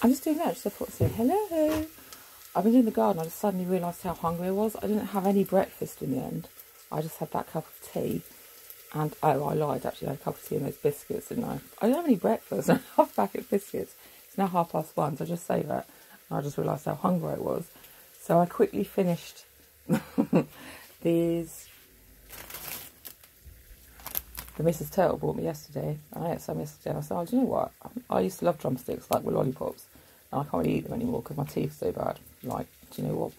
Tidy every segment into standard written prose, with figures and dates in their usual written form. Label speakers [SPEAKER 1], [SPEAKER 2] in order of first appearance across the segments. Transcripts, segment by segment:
[SPEAKER 1] I'm just doing that. Just I thought, say hello. I've been in the garden. I just suddenly realised how hungry I was. I didn't have any breakfast in the end. I just had that cup of tea. And, oh, I lied, actually. I had a cup of tea and those biscuits, didn't I? I didn't have any breakfast. I had half a packet of biscuits. It's now 1:30, so I just say that. And I just realised how hungry I was. So I quickly finished these. The Mrs. Turtle bought me yesterday. And I ate some yesterday. And I said, oh, do you know what? I used to love drumsticks, like with lollipops. And I can't really eat them anymore because my teeth are so bad. Like, do you know what?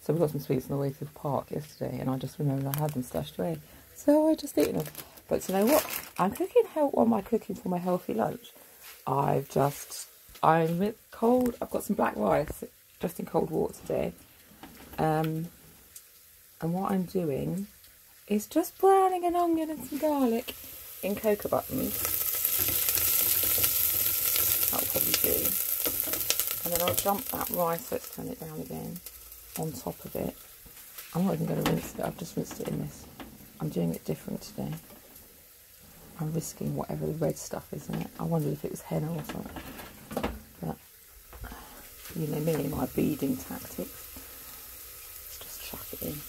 [SPEAKER 1] So we got some sweets on the way to the park yesterday. And I just remembered I had them stashed away. So I just eaten them. But you know what? I'm cooking. What am I cooking for my healthy lunch? I'm cold. I've got some black rice just in cold water today. And what I'm doing is just browning an onion and some garlic in cocoa buttons. That'll probably do. And then I'll dump that rice, let's turn it down again, on top of it. I'm not even going to rinse it. I've just rinsed it in this. I'm doing it different today. I'm risking whatever the red stuff is in it. I wondered if it was henna or something. But, you know me, my beading tactics. Let's just chuck it in.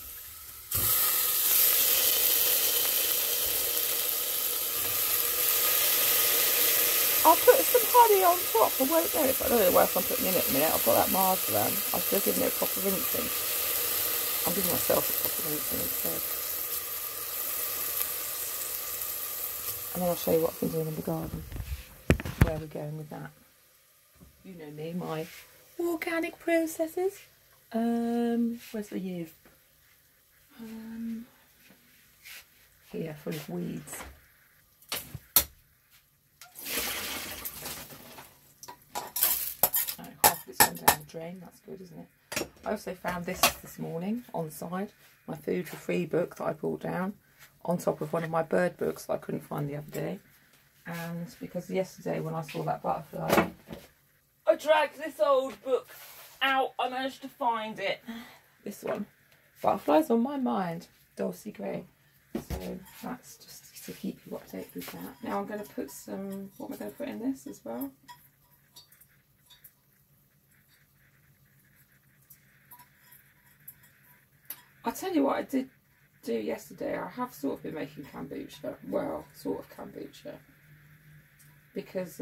[SPEAKER 1] I'll put some honey on top. I won't know if I don't know what else I'm putting in it in a minute. I've got that marzipan. I've still given it a proper rinsing. I'm giving myself a proper rinsing instead. And then I'll show you what I've been doing in the garden. Where we're going with that. You know me, my organic processes. Where's the year? Here, full of weeds. Oh, half of it's gone down the drain. That's good, isn't it? I also found this morning on the side. My Food for Free book that I pulled down. On top of one of my bird books that I couldn't find the other day. And because yesterday when I saw that butterfly, I dragged this old book out. I managed to find it. This one. Butterflies on My Mind. Dulcie Gray. So that's just to keep you updated with that. Now I'm going to put some, what am I going to put in this as well? I'll tell you what I did do yesterday. I have sort of been making kombucha. Well, sort of kombucha. Because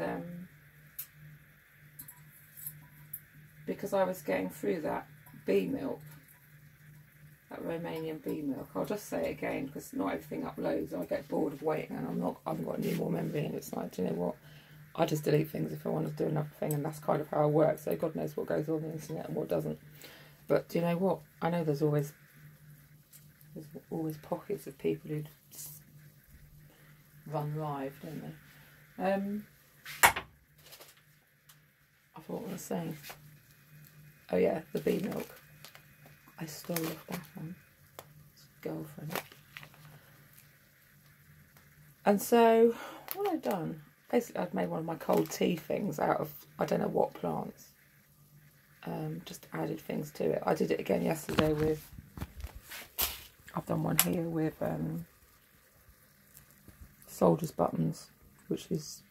[SPEAKER 1] I was going through that bee milk. That Romanian bee milk. I'll just say it again because not everything uploads. I get bored of waiting and I haven't got any more memory and it's like, do you know what? I just delete things if I want to do another thing and that's kind of how I work. So God knows what goes on the internet and what doesn't. But do you know what? I know there's always pockets of people who run live, don't they? I forgot what I was saying. Oh yeah, the bee milk. I stole off that one. It's girlfriend. And so, what I've done, basically I've made one of my cold tea things out of, I don't know what plants. Just added things to it. I did it again yesterday with, I've done one here with soldier's buttons, which is,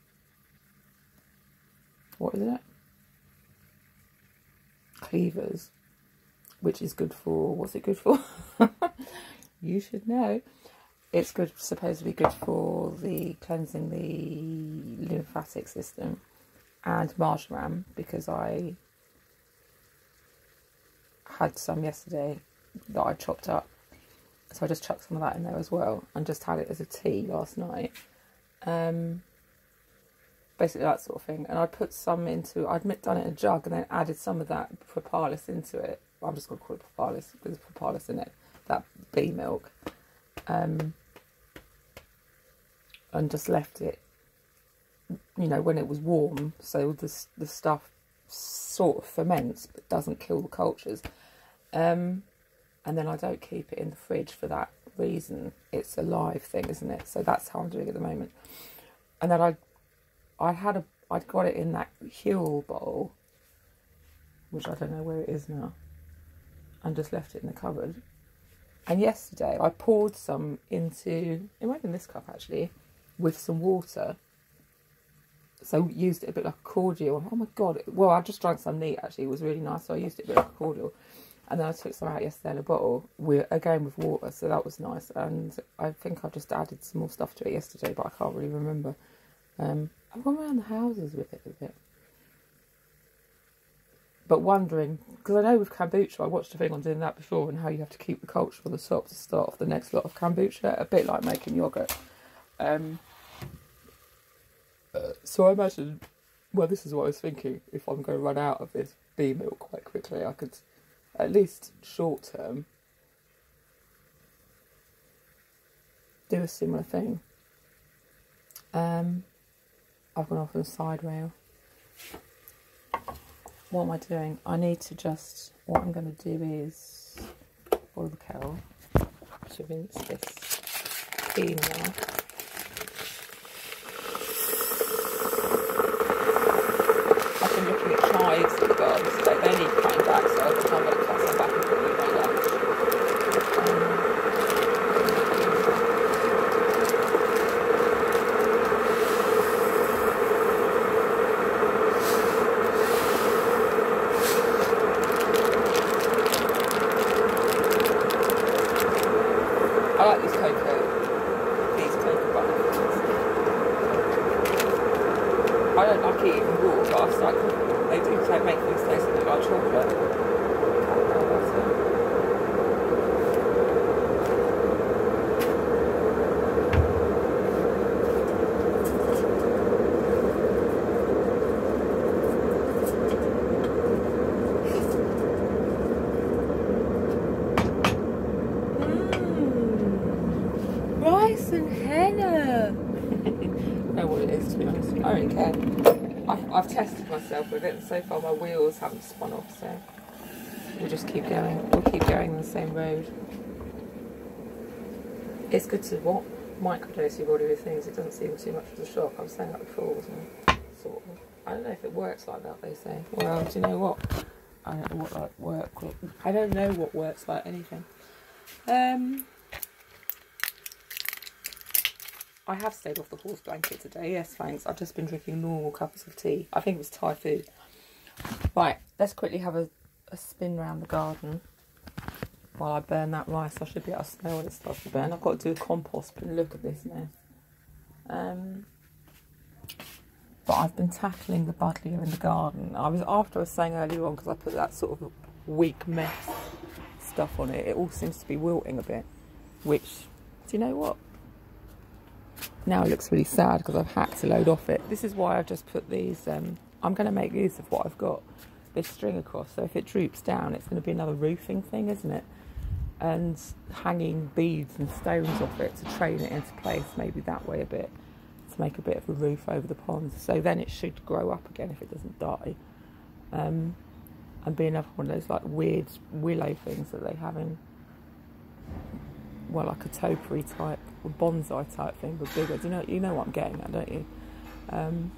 [SPEAKER 1] what is it? Cleavers, which is good for, what's it good for? You should know. It's good, supposedly good for the cleansing the lymphatic system, and marjoram, because I had some yesterday that I chopped up. So I just chucked some of that in there as well and just had it as a tea last night. Basically that sort of thing. And I put some into, I'd done it in a jug and then added some of that propolis into it. I'm just going to call it propolis because there's propolis in it. That bee milk. And just left it, you know, when it was warm. So the stuff sort of ferments but doesn't kill the cultures. And then I don't keep it in the fridge for that reason. It's a live thing, isn't it? So that's how I'm doing it at the moment. And then I'd got it in that Huel bowl, which I don't know where it is now, and just left it in the cupboard. And yesterday I poured some into, it might be in this cup actually, with some water. So used it a bit like a cordial. Oh my god! Well, I just drank some neat actually. It was really nice. So I used it a bit like a cordial, and then I took some out yesterday in a bottle with water. So that was nice. And I think I've just added some more stuff to it yesterday, but I can't really remember. I've gone around the houses with it a bit, but wondering, because I know with kombucha, I watched a thing on doing that before, and how you have to keep the culture on the top to start off the next lot of kombucha, a bit like making yogurt. So I imagine, well, this is what I was thinking, if I'm going to run out of this bee milk quite quickly, I could, at least short term, do a similar thing. I've gone off on a side rail. What am I doing? I need to just, what I'm going to do is boil the kettle to rinse this bean now. I've been looking at chives in the garden today. They need cutting back, so I'm going to cut some back and put them in my lunch. I like these cocoa buns. I don't like eating raw, but I like, they do make things taste a bit like chocolate. Rice and henna. I know what it is, to be honest. I don't care. I've tested myself with it, and so far my wheels haven't spun off, so we'll just keep going. We'll keep going on the same road. It's good to microdose your body with things. It doesn't seem too much of a shock. I was saying that before, wasn't it? Sort of. I don't know if it works like that, they say. Well, do you know what? I don't know what I don't know what works like anything. I have stayed off the horse blanket today, yes thanks. I've just been drinking normal cups of tea. I think it was Thai food. Right, let's quickly have a spin around the garden while I burn that rice. I should be able to smell when it starts to burn. I've got to do a compost, but look at this mess. But I've been tackling the buddleia in the garden. After I was saying earlier on, because I put that sort of weak mess stuff on it, it all seems to be wilting a bit, which, do you know what? Now it looks really sad because I've hacked a load off it. This is why I've just put these, I'm going to make use of what I've got, this string across. So if it droops down, it's going to be another roofing thing, isn't it? And hanging beads and stones off it to train it into place, maybe that way a bit, to make a bit of a roof over the pond. So then it should grow up again if it doesn't die. And be another one of those like weird willow things that they have in, well, like a topiary type or bonsai type thing, but bigger. Do you know what I'm getting at, don't you? And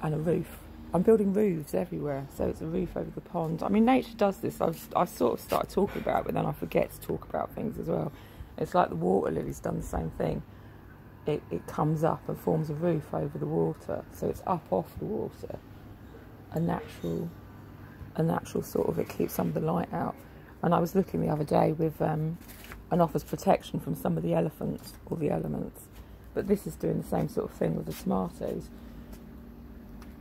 [SPEAKER 1] a roof. I'm building roofs everywhere, so it's a roof over the pond. I mean, nature does this. I've sort of started talking about it, but then I forget to talk about things as well. It's like the water lily's done the same thing. It comes up and forms a roof over the water, so it's up off the water. A natural sort of, it keeps some of the light out. And I was looking the other day with and offers protection from some of the elephants or the elements, but this is doing the same sort of thing with the tomatoes.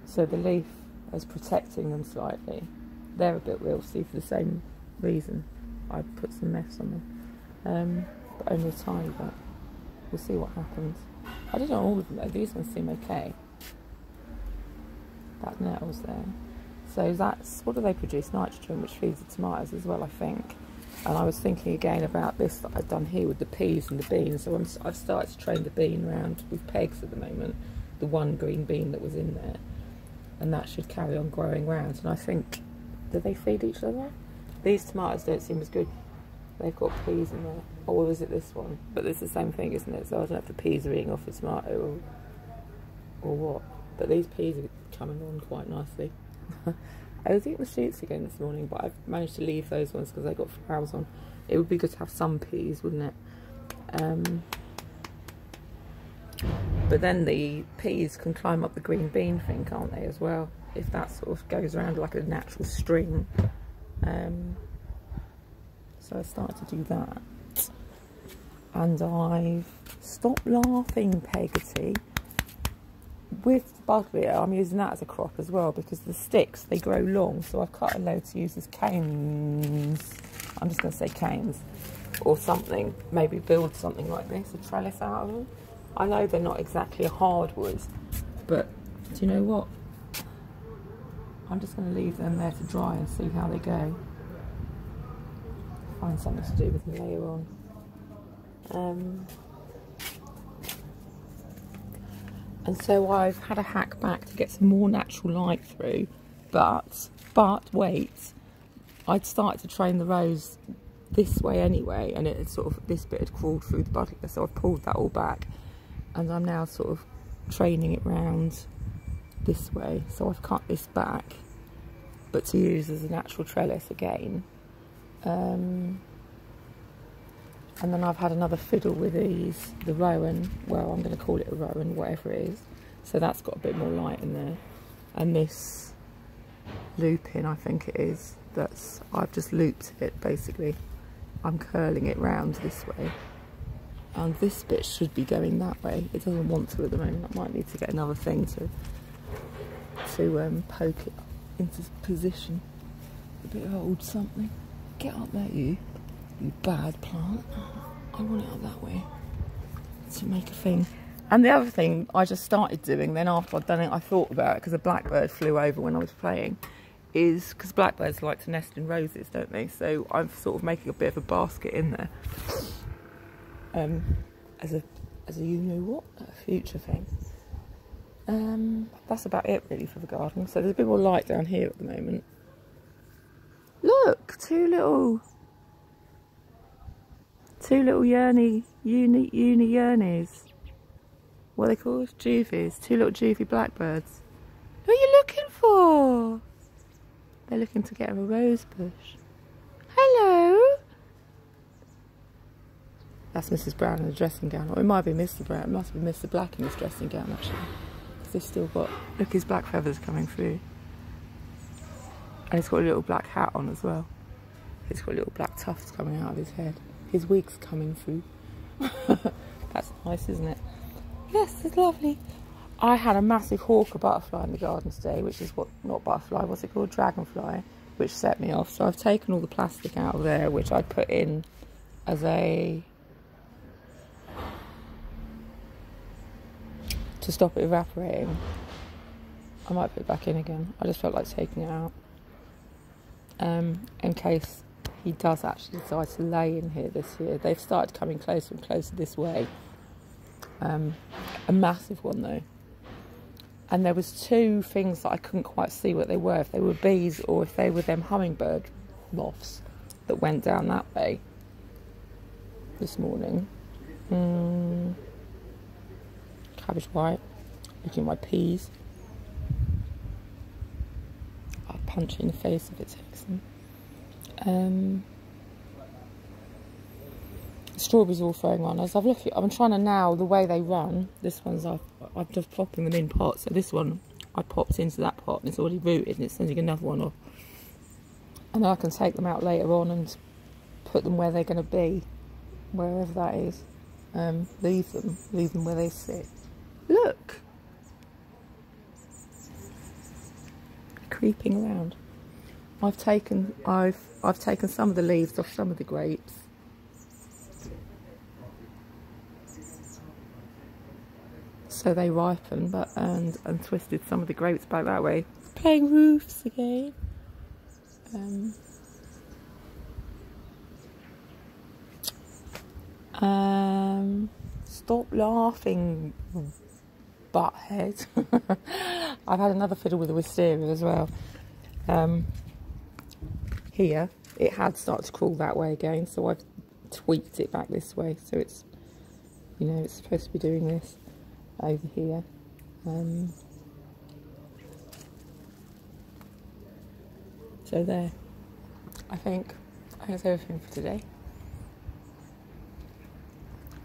[SPEAKER 1] So the leaf is protecting them slightly. They're a bit wilty for the same reason. I put some mess on them, but only a tiny bit. We'll see what happens. I did it on all of them though. These ones seem okay. That nettle's there. So that's, what do they produce? Nitrogen, which feeds the tomatoes as well, I think. And I was thinking again about this that I've done here with the peas and the beans. So I've started to train the bean around with pegs at the moment. The one green bean that was in there. And that should carry on growing round. And I think, do they feed each other? These tomatoes don't seem as good. They've got peas in there. Or was it this one? But it's the same thing, isn't it? So I don't know if the peas are eating off the tomato or what. But these peas are coming on quite nicely. I was eating the shoots again this morning, but I've managed to leave those ones because they got flowers on. It would be good to have some peas, wouldn't it? But then the peas can climb up the green bean thing, can't they, as well? If that sort of goes around like a natural string. So I started to do that. And I've stopped laughing, Peggotty. With buddleia, I'm using that as a crop as well, because the sticks, they grow long, so I've cut a load to use as canes. I'm just going to say canes, or something. Maybe build something like this, a trellis out of them. I know they're not exactly a hardwood, but do you know what? I'm just going to leave them there to dry and see how they go. Find something to do with them later on. And so I've had a hack back to get some more natural light through, but wait, I'd started to train the rose this way anyway, and it had sort of, this bit had crawled through the buddleia, so I've pulled that all back, and I'm now sort of training it round this way. So I've cut this back, but to use as a natural trellis again. And then I've had another fiddle with these, the rowan, well, I'm going to call it a rowan, whatever it is. So that's got a bit more light in there. And this looping, I think it is, I've just looped it basically. I'm curling it round this way. And this bit should be going that way. It doesn't want to at the moment. I might need to get another thing to poke it into position. A bit of old something. Get up there, you bad plant. I want it up that way to make a thing. And the other thing I just started doing, then after I'd done it, I thought about it, because a blackbird flew over when I was playing, is because blackbirds like to nest in roses, don't they? So I'm sort of making a bit of a basket in there, as a you know what, a future thing. That's about it really for the garden. So there's a bit more light down here at the moment. Look, two little uni yearnies. What are they called? Juvies. Two little juvie blackbirds. Who are you looking for? They're looking to get a rose bush. Hello. That's Mrs. Brown in a dressing gown. Or it might be Mr. Brown. It must be Mr. Black in his dressing gown, actually. Because they've still got... Look, his black feathers coming through. And he's got a little black hat on as well. He's got little black tufts coming out of his head. His wig's coming through. That's nice, isn't it? Yes, it's lovely. I had a massive hawker butterfly in the garden today, which is what, not butterfly, what's it called? Dragonfly, which set me off. So I've taken all the plastic out of there, which I put in as a... to stop it evaporating. I might put it back in again. I just felt like taking it out. In case he does actually decide to lay in here this year. They've started coming closer and closer this way. A massive one though. And there was two things that I couldn't quite see what they were, if they were bees or if they were them hummingbird moths that went down that way this morning. Cabbage white, looking at my peas. I'll punch it in the face if it takes them. Strawberries all throwing on. As I'm trying to now, the way they run, this one's I'm just popping them in pots. So this one I popped into that pot and it's already rooted and it's sending another one off. And then I can take them out later on and put them where they're going to be, wherever that is. Leave them where they sit. Look, they're creeping around. I've taken some of the leaves off some of the grapes. So they ripen, and twisted some of the grapes back that way. Playing roofs again. Stop laughing, butthead. I've had another fiddle with the wisteria as well. Here, it had started to crawl that way again, so I've tweaked it back this way. So it's, you know, it's supposed to be doing this over here. So there. I think that's everything for today.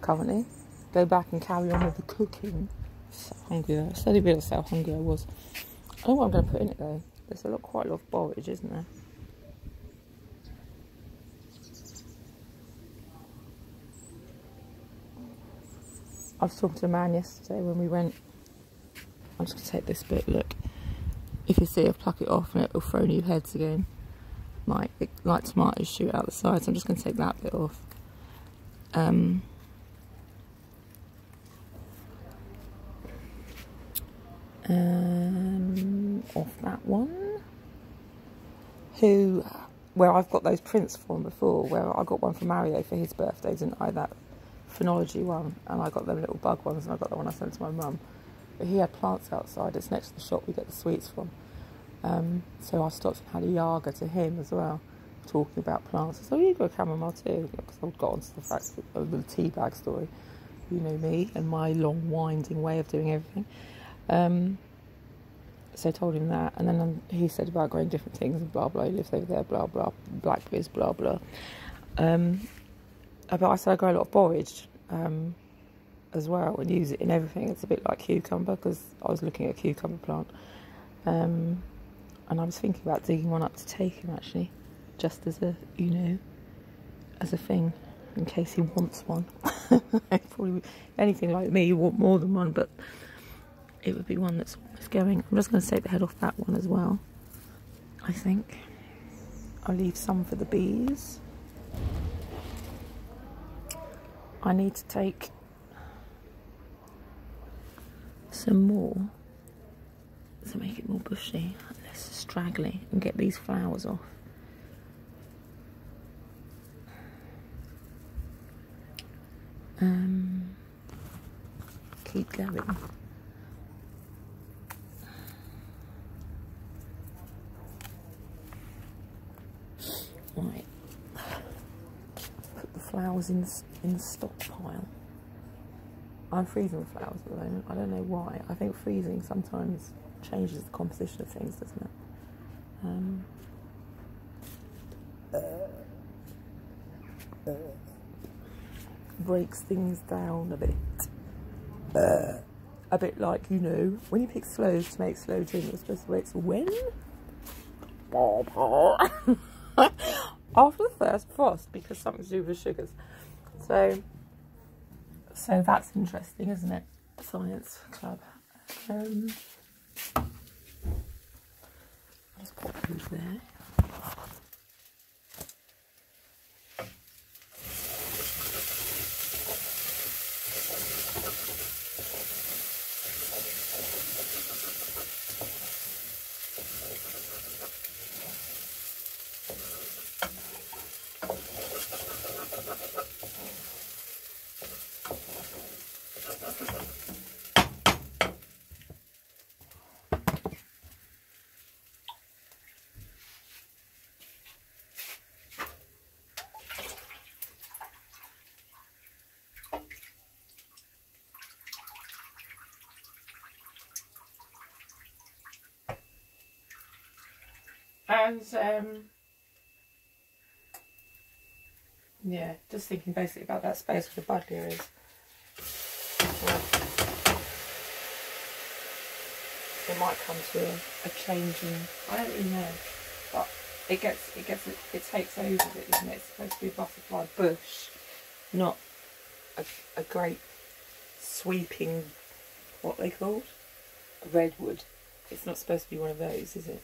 [SPEAKER 1] Currently, go back and carry on with the cooking. So hungry. I slowly realised how hungry I was. I don't know what I'm going to put in it though. There's quite a lot of borage, isn't there? I was talking to a man yesterday when we went. I'm just going to take this bit, look. If you see, I've plucked it off and it'll throw new heads again. Like tomatoes shoot out the sides. I'm just going to take that bit off. Off that one. Where I've got those prints from before, where I got one for Mario for his birthday, didn't I? That phenology one, and I got them little bug ones, and I got the one I sent to my mum. But he had plants outside. It's next to the shop we get the sweets from. So I stopped and had a yaga to him as well, talking about plants. So you got a chamomile too, because I got onto the fact of the tea bag story. You know me and my long winding way of doing everything. So I told him that, and then he said about growing different things and blah blah. He lives over there, blah blah. Blackberries, blah blah. But I said I grow a lot of borage as well and use it in everything. It's a bit like cucumber, because I was looking at a cucumber plant, and I was thinking about digging one up to take him actually, just as a as a thing in case he wants one. Probably anything like me, you want more than one, but it would be one that's almost going. I'm just going to take the head off that one as well. I think I'll leave some for the bees. I need to take some more to make it more bushy and less straggly, and get these flowers off. Keep going. Right. Put the flowers in the stockpile. I'm freezing the flowers at the moment. I don't know why. I think freezing sometimes changes the composition of things, doesn't it? Breaks things down a bit. A bit like, when you pick sloes to make sloe gin, you're supposed to wait till when? After the first frost, because something to do with sugars. So that's interesting, isn't it? Science club. I'll just pop these there. And yeah, just thinking basically about that space where the buddleia is. It might come to a change in, I don't really know, but it takes over it, isn't it? It's supposed to be a butterfly bush, not a great sweeping, what they called? A redwood. It's not supposed to be one of those, is it?